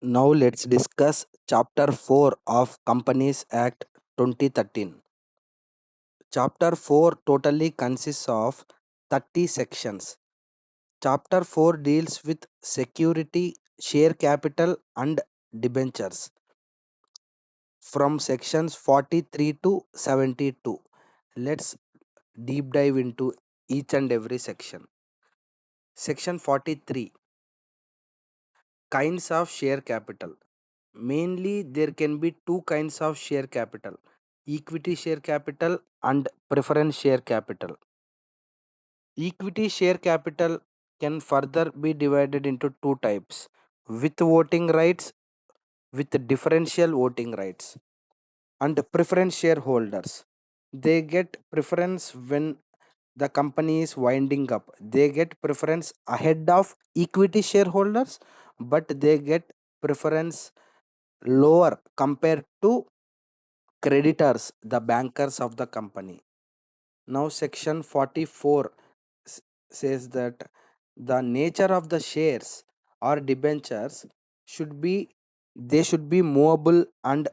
Now let's discuss Chapter 4 of Companies Act 2013. Chapter 4 totally consists of 30 sections. Chapter 4 deals with security, share capital, and debentures from sections 43 to 72. Let's deep dive into each and every section. Section 43, Kinds of share capital. Mainly, there can be two kinds of share capital: equity share capital and preference share capital. Equity share capital can further be divided into two types: with voting rights, with differential voting rights, and preference shareholders. They get preference when the company is winding up. They get preference ahead of equity shareholders, but they get preference lower compared to creditors, the bankers of the company. Now, section 44 s- says that the nature of the shares or debentures should be they should be movable and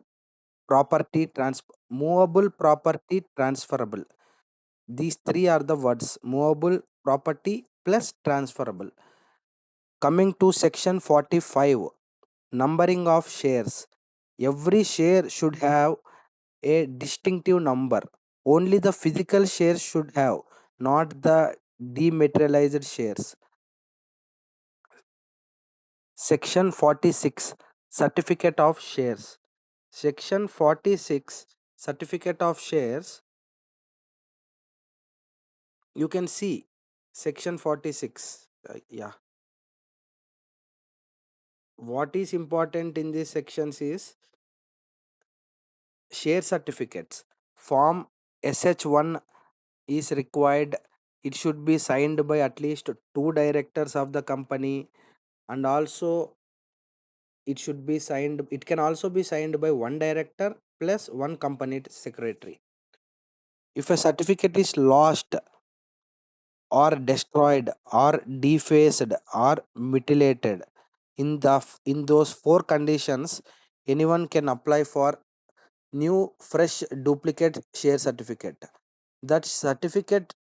movable, property transferable. These three are the words: movable, property plus transferable. Coming to section 45, numbering of shares. Every share should have a distinctive number. Only the physical shares should have, not the dematerialized shares. Section 46, Certificate of Shares. Section 46, Certificate of Shares. You can see Section 46. Yeah. What is important in these sections is share certificates. Form SH1 is required. It should be signed by at least two directors of the company, and also it can also be signed by one director plus one company secretary. If a certificate is lost or destroyed or defaced or mutilated, in those four conditions, anyone can apply for new fresh duplicate share certificate. That certificate,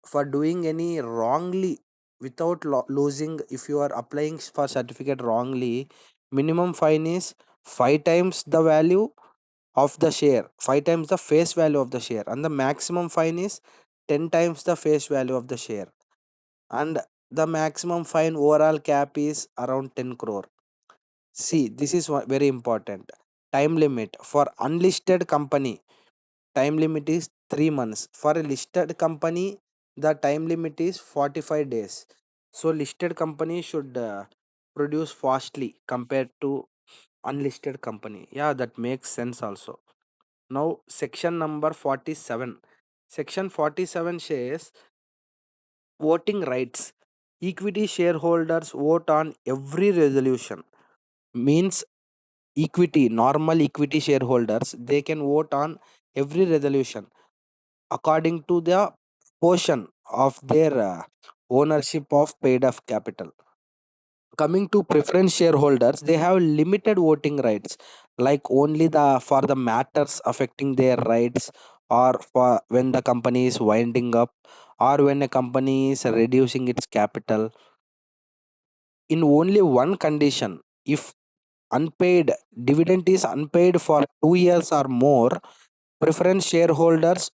for doing any wrongly without losing, if you are applying for certificate wrongly, minimum fine is 5 times the value of the share, 5 times the face value of the share, and the maximum fine is 10 times the face value of the share. And the maximum fine overall cap is around 10 crore. See, this is very important. Time limit for unlisted company, time limit is 3 months. For a listed company, the time limit is 45 days. So listed company should produce fastly compared to unlisted company. Yeah, that makes sense also. Now section number 47. Section 47 says voting rights. Equity shareholders vote on every resolution. Means equity, normal equity shareholders, they can vote on every resolution according to the portion of their ownership of paid up capital. Coming to preference shareholders, they have limited voting rights, like only the for the matters affecting their rights, or for when the company is winding up, or when a company is reducing its capital. In only one condition: if unpaid dividend is unpaid for 2 years or more, preference shareholders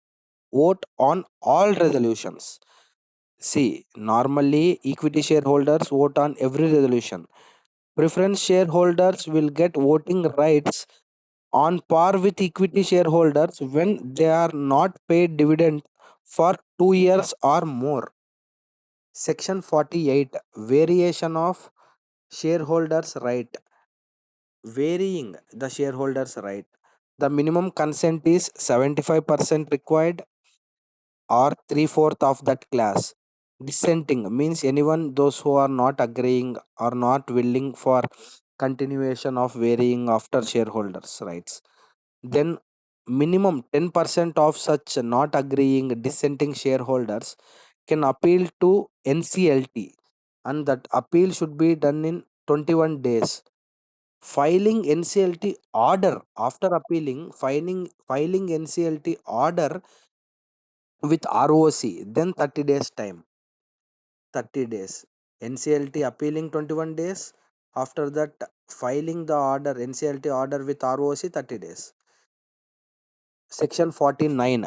vote on all resolutions. See, normally equity shareholders vote on every resolution. Preference shareholders will get voting rights on par with equity shareholders when they are not paid dividend for 2 years or more. Section 48, Variation of shareholders' right. Varying the shareholders' right. The minimum consent is 75% required, or three-fourth of that class. Dissenting means anyone those who are not agreeing or not willing for continuation of varying after shareholders' rights. Then minimum 10% of such not agreeing dissenting shareholders can appeal to NCLT, and that appeal should be done in 21 days. Filing NCLT order after appealing, filing NCLT order with ROC, then 30 days time. 30 days. NCLT appealing 21 days. After that, filing the order, NCLT order with ROC 30 days. Section 49.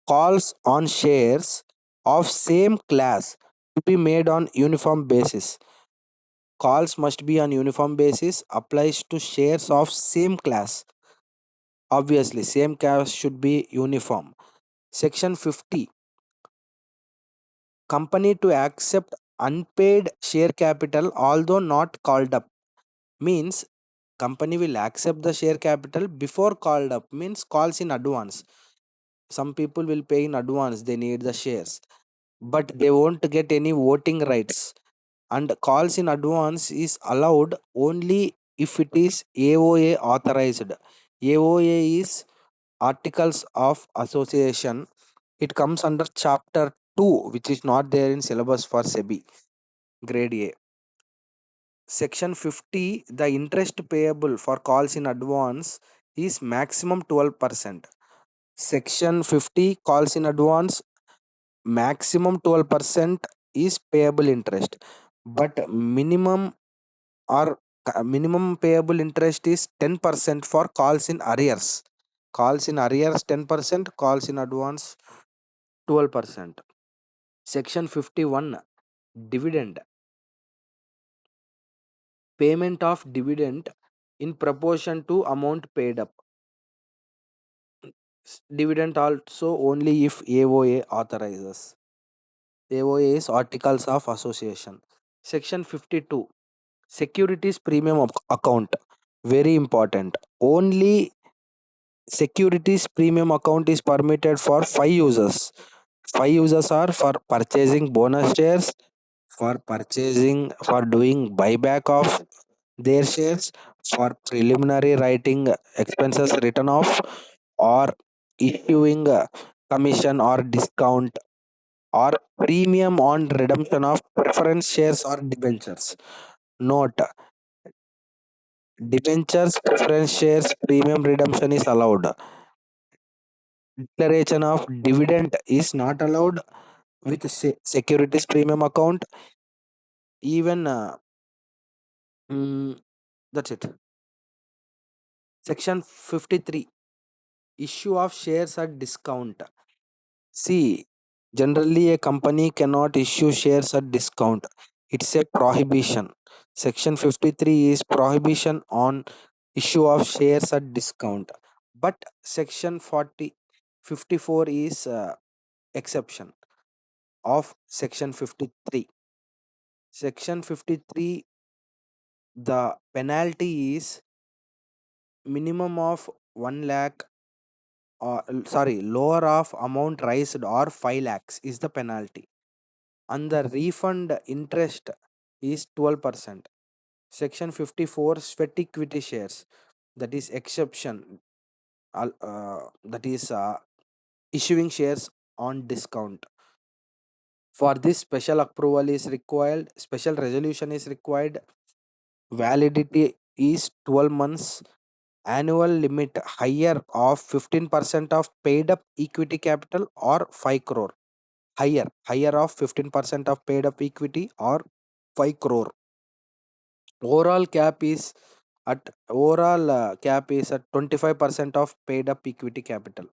Calls on shares of same class to be made on uniform basis. Calls must be on uniform basis, applies to shares of same class. Obviously, same class should be uniform. Section 50. Company to accept unpaid share capital although not called up. Means company will accept the share capital before called up, means calls in advance. Some people will pay in advance, they need the shares, but they won't get any voting rights. And calls in advance is allowed only if it is AOA authorized. AOA is Articles of Association. It comes under chapter 2, which is not there in syllabus for SEBI grade A. Section 50, the interest payable for calls in advance is maximum 12%. Section 50, calls in advance, maximum 12% is payable interest, but minimum payable interest is 10% for calls in arrears. Calls in arrears 10%, calls in advance 12%. Section 51, dividend. Payment of dividend in proportion to amount paid up. Dividend also only if AOA authorizes. AOA is Articles of Association. Section 52, securities premium account. Very important. Only securities premium account is permitted for 5 users. 5 users are for purchasing bonus shares, for doing buyback of their shares, for preliminary writing expenses written off, or issuing commission or discount or premium on redemption of preference shares or debentures. Note, debentures, preference shares, premium redemption is allowed. Declaration of dividend is not allowed with securities premium account. Even mm, that's it. Section 53, issue of shares at discount. See, generally a company cannot issue shares at discount. It's a prohibition. Section 53 is prohibition on issue of shares at discount. But section 54 is exception of section 53. Section 53, the penalty is minimum of 1 lakh, or sorry, lower of amount raised or 5 lakhs is the penalty, and the refund interest is 12%. Section 54, sweat equity shares, that is exception, that is issuing shares on discount. For this, special approval is required, special resolution is required, validity is 12 months, annual limit higher of 15% of paid up equity capital or 5 crore. Higher of 15% of paid up equity or 5 crore. Overall cap is at 25% of paid up equity capital.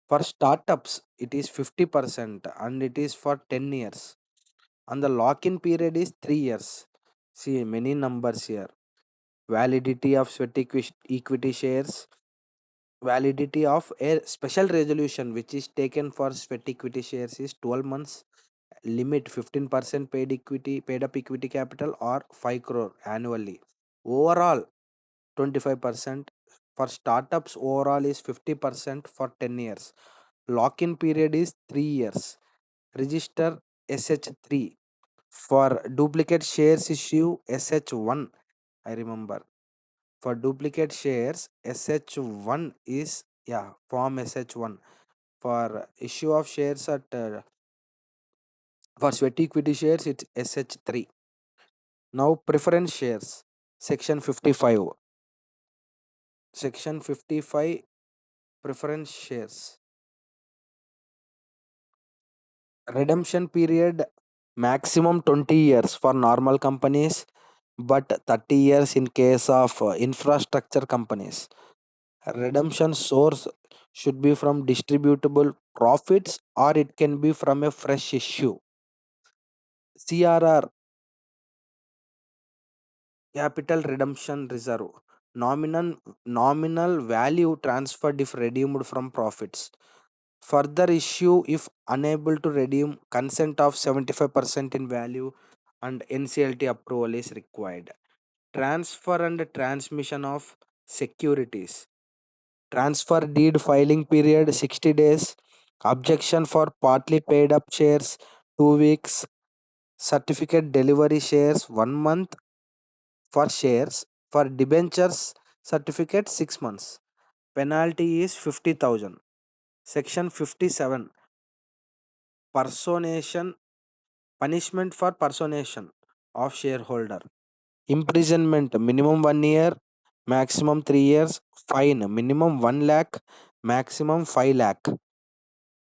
For startups, it is 50% and it is for 10 years. And the lock-in period is 3 years. See many numbers here. Validity of sweat equity shares, validity of a special resolution which is taken for sweat equity shares is 12 months, limit 15% paid up equity capital or 5 crore annually. Overall 25%. For startups, overall is 50% for 10 years. Lock in period is 3 years. Register SH3. For duplicate shares issue SH1. I remember. For duplicate shares SH1 is, yeah, form SH1. For issue of shares for sweat equity shares it's SH3. Now preference shares, section 55. Section 55, preference shares. Redemption period maximum 20 years for normal companies, but 30 years in case of infrastructure companies. Redemption source should be from distributable profits or it can be from a fresh issue. CRR, capital redemption reserve, nominal value transferred if redeemed from profits. Further issue if unable to redeem, consent of 75% in value and NCLT approval is required. Transfer and transmission of securities. Transfer deed filing period 60 days. Objection for partly paid up shares 2 weeks. Certificate delivery shares 1 month for shares. For debentures certificate 6 months. Penalty is 50,000. Section 57, personation, punishment for personation of shareholder. Imprisonment minimum 1 year, maximum 3 years. Fine minimum 1 lakh, maximum 5 lakh.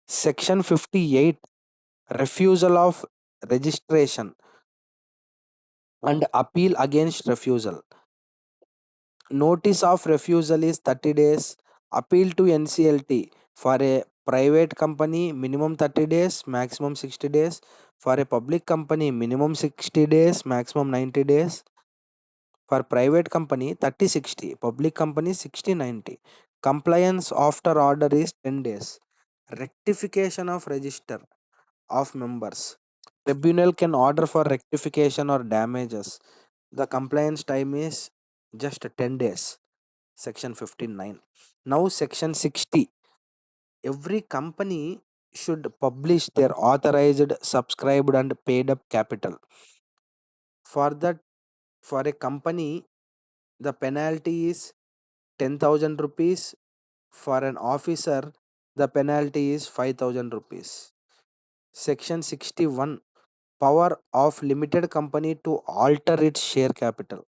Section 58, refusal of registration and appeal against refusal. Notice of refusal is 30 days. Appeal to NCLT for a private company minimum 30 days, maximum 60 days. For a public company minimum 60 days, maximum 90 days. For private company 30 60, public company 60 90. Compliance after order is 10 days. Rectification of register of members. Tribunal can order for rectification or damages. The compliance time is just 10 days. Section 59. Now, section 60. Every company should publish their authorized, subscribed, and paid up capital. For that, for a company, the penalty is 10,000 rupees. For an officer, the penalty is 5,000 rupees. Section 61, power of limited company to alter its share capital.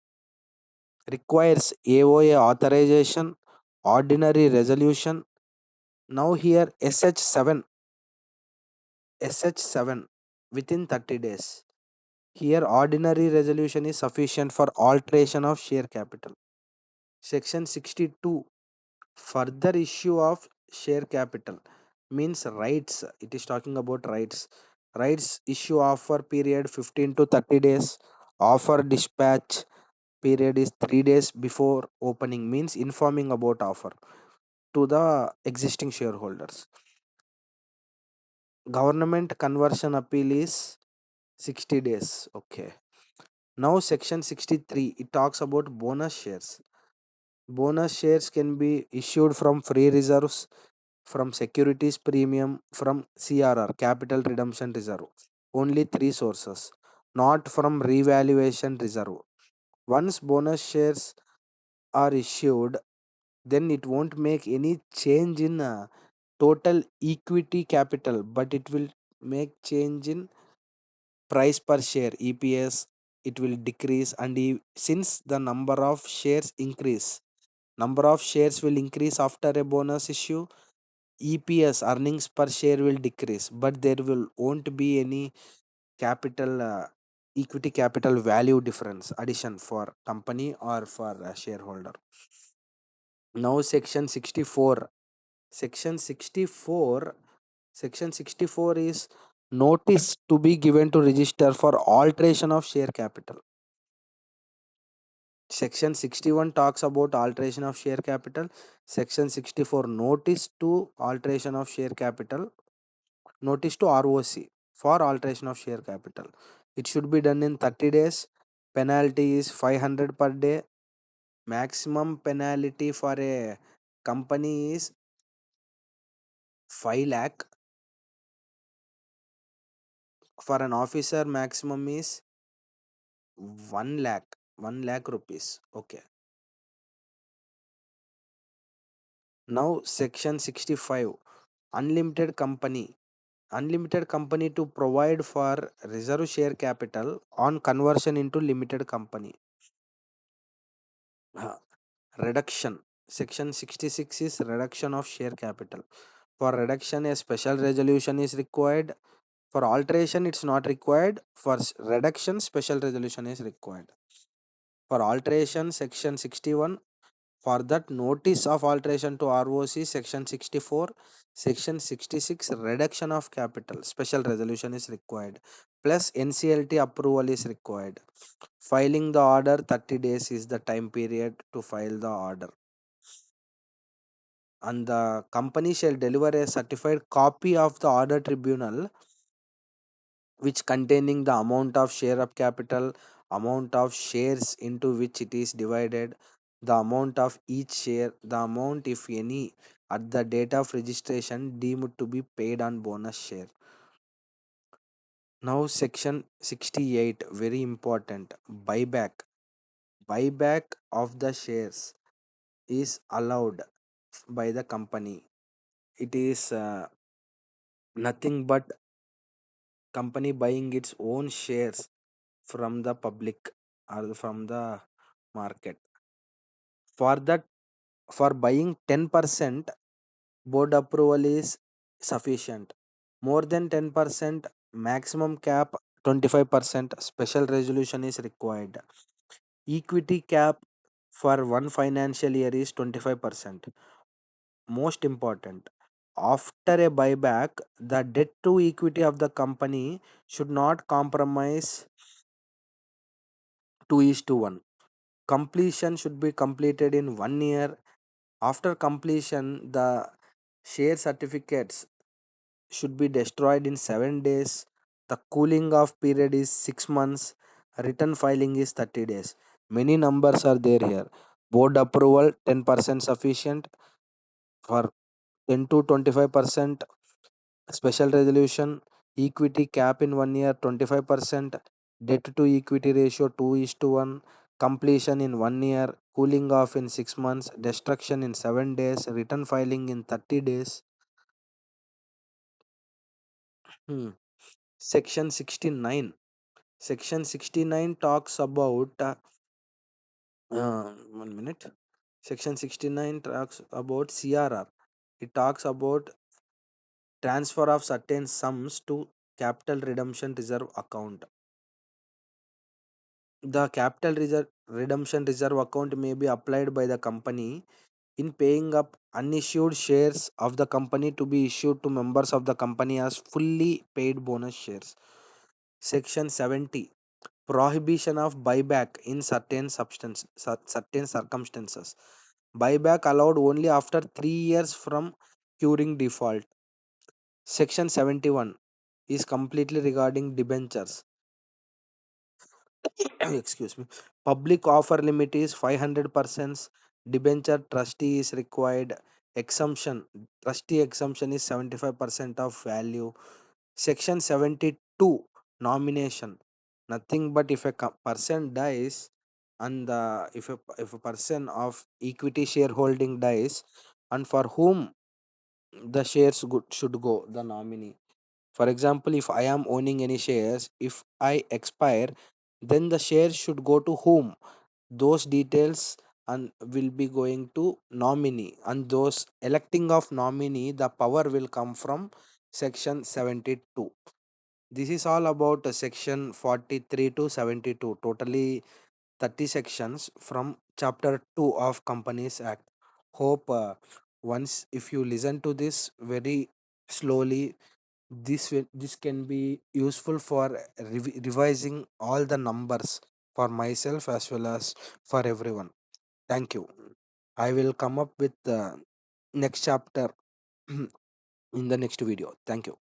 Requires AOA authorization, ordinary resolution. Now here SH7 within 30 days. Here ordinary resolution is sufficient for alteration of share capital. Section 62, further issue of share capital means rights. It is talking about rights issue offer period 15 to 30 days. Offer dispatch period is 3 days before opening, means informing about offer to the existing shareholders. Government conversion appeal is 60 days. Okay. Now section 63, it talks about bonus shares. Bonus shares can be issued from free reserves, from securities premium, from CRR, capital redemption reserve. Only three sources, not from revaluation reserve. Once bonus shares are issued, then it won't make any change in total equity capital, but it will make change in price per share EPS. It will decrease, and since the number of shares will increase after a bonus issue, EPS, earnings per share, will decrease, but there will won't be any capital equity capital value difference addition for company or for shareholder. Now section 64. Section 64. Section 64 is notice to be given to register for alteration of share capital. Section 61 talks about alteration of share capital. Section 64, notice to alteration of share capital. Notice to ROC for alteration of share capital. It should be done in 30 days. Penalty is 500 per day. Maximum penalty for a company is 5 lakh. For an officer, maximum is 1 lakh. 1 lakh rupees. Okay. Now section 65, unlimited company. unlimited company to provide for reserve share capital on conversion into limited company. Uh, Reduction. Section 66 is reduction of share capital. For reduction, a special resolution is required. For alteration, it's not required. For reduction, special resolution is required. For alteration, section 61. For that, notice of alteration to ROC, section 64. Section 66, reduction of capital, special resolution is required. Plus NCLT approval is required. Filing the order, 30 days is the time period to file the order. And the company shall deliver a certified copy of the order tribunal which containing the amount of share of capital, amount of shares into which it is divided, the amount of each share, the amount if any at the date of registration deemed to be paid on bonus share. Now section 68, very important, buyback. Buyback of the shares is allowed by the company. It is nothing but company buying its own shares from the public or from the market. For that, for buying 10%, board approval is sufficient. More than 10%, maximum cap 25%, special resolution is required. Equity cap for one financial year is 25%. Most important, after a buyback, the debt to equity of the company should not compromise 2 is to 1. Completion should be completed in 1 year. After completion, the share certificates should be destroyed in 7 days. The cooling off period is 6 months. Return filing is 30 days. Many numbers are there here. Board approval 10% sufficient. For 10 to 25%, special resolution, equity cap in 1 year 25%, debt to equity ratio 2 is to 1, completion in 1 year, cooling off in 6 months, destruction in 7 days, return filing in 30 days. Hmm. Section 69. Section 69 talks about 1 minute. Section 69 talks about CRR. It talks about transfer of certain sums to capital redemption reserve account. The capital reserve redemption reserve account may be applied by the company in paying up unissued shares of the company to be issued to members of the company as fully paid bonus shares. Section 70, prohibition of buyback in certain circumstances. Buyback allowed only after 3 years from curing default. Section 71 is completely regarding debentures. Excuse me. Public offer limit is 500%. Debenture trustee is required. Exemption. Trustee exemption is 75% of value. Section 72, nomination. Nothing but if a person dies and if a person of equity shareholding dies and for whom the shares should go, the nominee. For example, if I am owning any shares, if I expire, then the shares should go to whom? Those details and will be going to nominee, and those electing of nominee, the power will come from section 72. This is all about section 43 to 72, totally 30 sections from chapter 2 of Companies Act. Hope once if you listen to this very slowly, this can be useful for revising all the numbers for myself as well as for everyone. Thank you. I will come up with the next chapter in the next video. Thank you.